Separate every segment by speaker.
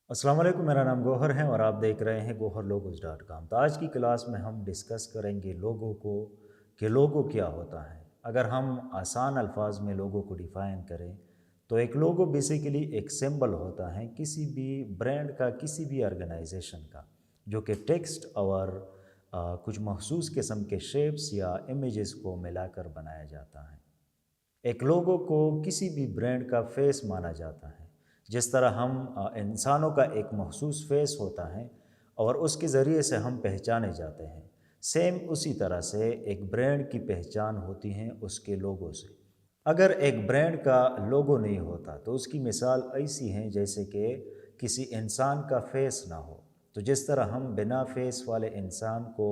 Speaker 1: अस्सलाम वालेकुम, मेरा नाम गौहर है और आप देख रहे हैं goharlogos.com। तो आज की क्लास में हम डिस्कस करेंगे लोगों को कि लोगो क्या होता है। अगर हम आसान अल्फाज में लोगों को डिफ़ाइन करें तो एक लोगो बेसिकली एक सिंबल होता है किसी भी ब्रांड का, किसी भी ऑर्गेनाइजेशन का, जो कि टेक्स्ट और कुछ मखसूस किस्म के शेप्स या इमेजेस को मिलाकर बनाया जाता है। एक लोगो को किसी भी ब्रांड का फेस माना जाता है। जिस तरह हम इंसानों का एक मखसूस फेस होता है और उसके ज़रिए से हम पहचाने जाते हैं, सेम उसी तरह से एक ब्रांड की पहचान होती है उसके लोगो से। अगर एक ब्रांड का लोगो नहीं होता तो उसकी मिसाल ऐसी हैं जैसे कि किसी इंसान का फेस ना हो। तो जिस तरह हम बिना फेस वाले इंसान को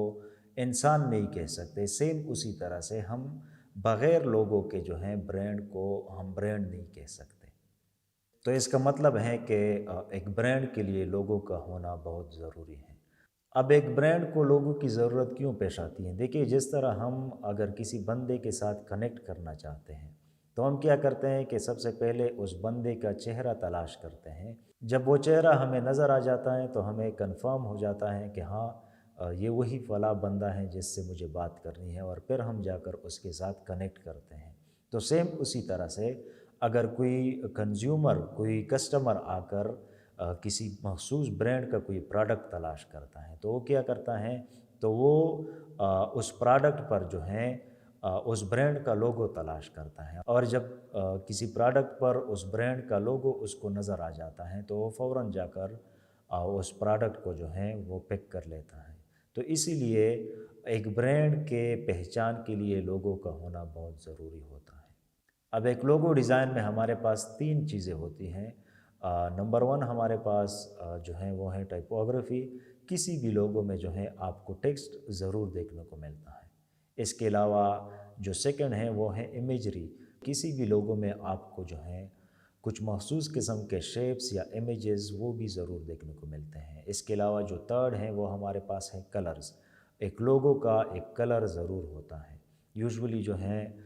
Speaker 1: इंसान नहीं कह सकते, सेम उसी तरह से हम बग़ैर लोगो के जो हैं ब्रांड को हम ब्रांड नहीं कह सकते। तो इसका मतलब है कि एक ब्रांड के लिए लोगो का होना बहुत ज़रूरी है। अब एक ब्रांड को लोगों की ज़रूरत क्यों पेश आती है? देखिए, जिस तरह हम अगर किसी बंदे के साथ कनेक्ट करना चाहते हैं तो हम क्या करते हैं कि सबसे पहले उस बंदे का चेहरा तलाश करते हैं। जब वो चेहरा हमें नज़र आ जाता है तो हमें कंफर्म हो जाता है कि हाँ, ये वही फ़लाँ बंदा है जिससे मुझे बात करनी है, और फिर हम जाकर उसके साथ कनेक्ट करते हैं। तो सेम उसी तरह से अगर कोई कंज्यूमर, कोई कस्टमर आकर किसी मखसूस ब्रांड का कोई प्रोडक्ट तलाश करता है तो वो क्या करता है, तो वो उस प्रोडक्ट पर जो है उस ब्रांड का लोगो तलाश करता है, और जब किसी प्रोडक्ट पर उस ब्रांड का लोगो उसको नज़र आ जाता है तो वो फ़ौरन जाकर उस प्रोडक्ट को जो है वो पिक कर लेता है। तो इसीलिए एक ब्रांड के पहचान के लिए लोगो का होना बहुत ज़रूरी होता है। अब एक लोगो डिज़ाइन में हमारे पास 3 चीज़ें होती हैं। नंबर 1 हमारे पास जो है वो है टाइपोग्राफी। किसी भी लोगो में जो है आपको टेक्स्ट ज़रूर देखने को मिलता है। इसके अलावा जो सेकंड है वो है इमेजरी। किसी भी लोगो में आपको जो है कुछ मख़सूस किस्म के शेप्स या इमेजेस वो भी ज़रूर देखने को मिलते हैं। इसके अलावा जो थर्ड है वो हमारे पास है कलर्स। एक लोगो का एक कलर ज़रूर होता है। यूजुअली जो है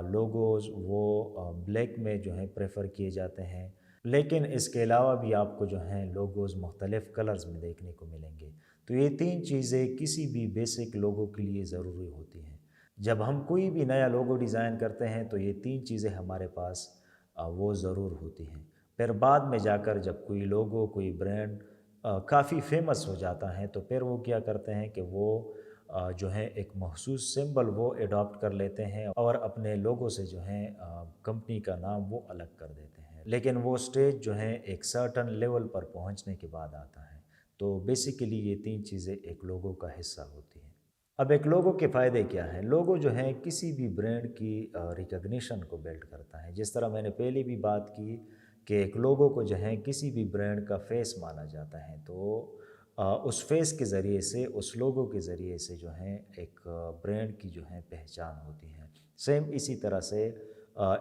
Speaker 1: लोगोज़ वो ब्लैक में जो है प्रेफर किए जाते हैं, लेकिन इसके अलावा भी आपको जो हैं लोगोज़ मुख्तलिफ़ कलर्स में देखने को मिलेंगे। तो ये 3 चीज़ें किसी भी बेसिक लोगो के लिए ज़रूरी होती हैं। जब हम कोई भी नया लोगो डिज़ाइन करते हैं तो ये 3 चीज़ें हमारे पास वो ज़रूर होती हैं। फिर बाद में जाकर जब कोई लोगो, कोई ब्रांड काफ़ी फ़ेमस हो जाता है तो फिर वो क्या करते हैं कि वो जो है एक मख़सूस सिंबल वो एडॉप्ट कर लेते हैं और अपने लोगो से जो है कंपनी का नाम वो अलग कर देते हैं। लेकिन वो स्टेज जो है एक सर्टेन लेवल पर पहुंचने के बाद आता है। तो बेसिकली ये 3 चीज़ें एक लोगो का हिस्सा होती हैं। अब एक लोगो के फ़ायदे क्या हैं? लोगो जो है किसी भी ब्रांड की रिकॉग्निशन को बिल्ड करता है। जिस तरह मैंने पहले भी बात की कि एक लोगो को जो है किसी भी ब्रांड का फेस माना जाता है, तो उस फेस के ज़रिए से, उस लोगो के ज़रिए से जो है एक ब्रांड की जो है पहचान होती है। सेम इसी तरह से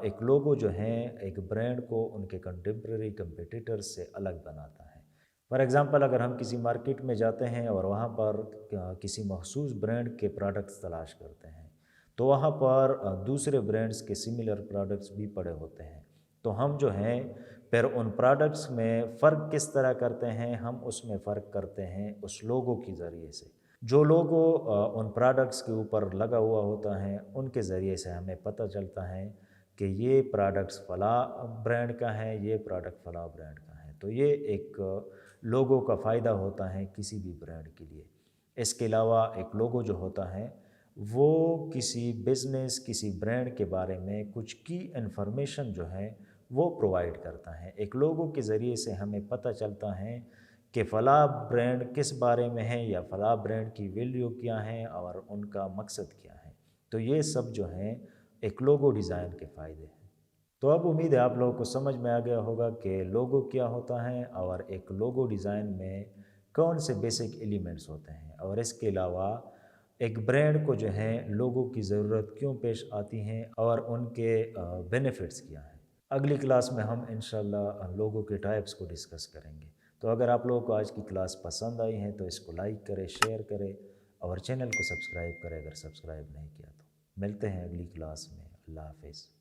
Speaker 1: एक लोगो जो है एक ब्रांड को उनके कंटेम्प्रेरी कंपटीटर्स से अलग बनाता है। फॉर एग्ज़ाम्पल, अगर हम किसी मार्केट में जाते हैं और वहाँ पर किसी मख़सूस ब्रांड के प्रोडक्ट्स तलाश करते हैं, तो वहाँ पर दूसरे ब्रांड्स के सिमिलर प्रोडक्ट्स भी पड़े होते हैं। तो हम जो हैं फिर उन प्रोडक्ट्स में फ़र्क किस तरह करते हैं, हम उसमें फ़र्क करते हैं उस लोगो के ज़रिए से। जो लोगो उन प्रोडक्ट्स के ऊपर लगा हुआ होता है उनके ज़रिए से हमें पता चलता है कि ये प्रोडक्ट्स फ़लाँ ब्रांड का है, ये प्रोडक्ट फ़लाँ ब्रांड का है। तो ये एक लोगो का फ़ायदा होता है किसी भी ब्रांड के लिए। इसके अलावा एक लोगो जो होता है वो किसी बिज़नेस, किसी ब्रांड के बारे में कुछ की इन्फॉर्मेशन जो है वो प्रोवाइड करता है। एक लोगो के ज़रिए से हमें पता चलता है कि फ़लाँ ब्रांड किस बारे में है या फ़लाँ ब्रांड की वैल्यू क्या है और उनका मकसद क्या है। तो ये सब जो हैं एक लोगो डिज़ाइन के फ़ायदे हैं। तो अब उम्मीद है आप लोगों को समझ में आ गया होगा कि लोगो क्या होता है और एक लोगो डिज़ाइन में कौन से बेसिक एलिमेंट्स होते हैं, और इसके अलावा एक ब्रांड को जो है लोगो की ज़रूरत क्यों पेश आती हैं और उनके बेनिफिट्स क्या हैं। अगली क्लास में हम इंशाल्लाह लोगो के टाइप्स को डिस्कस करेंगे। तो अगर आप लोगों को आज की क्लास पसंद आई है तो इसको लाइक करें, शेयर करें और चैनल को सब्सक्राइब करें अगर सब्सक्राइब नहीं किया तो। मिलते हैं अगली क्लास में। अल्लाह हाफ़िज़।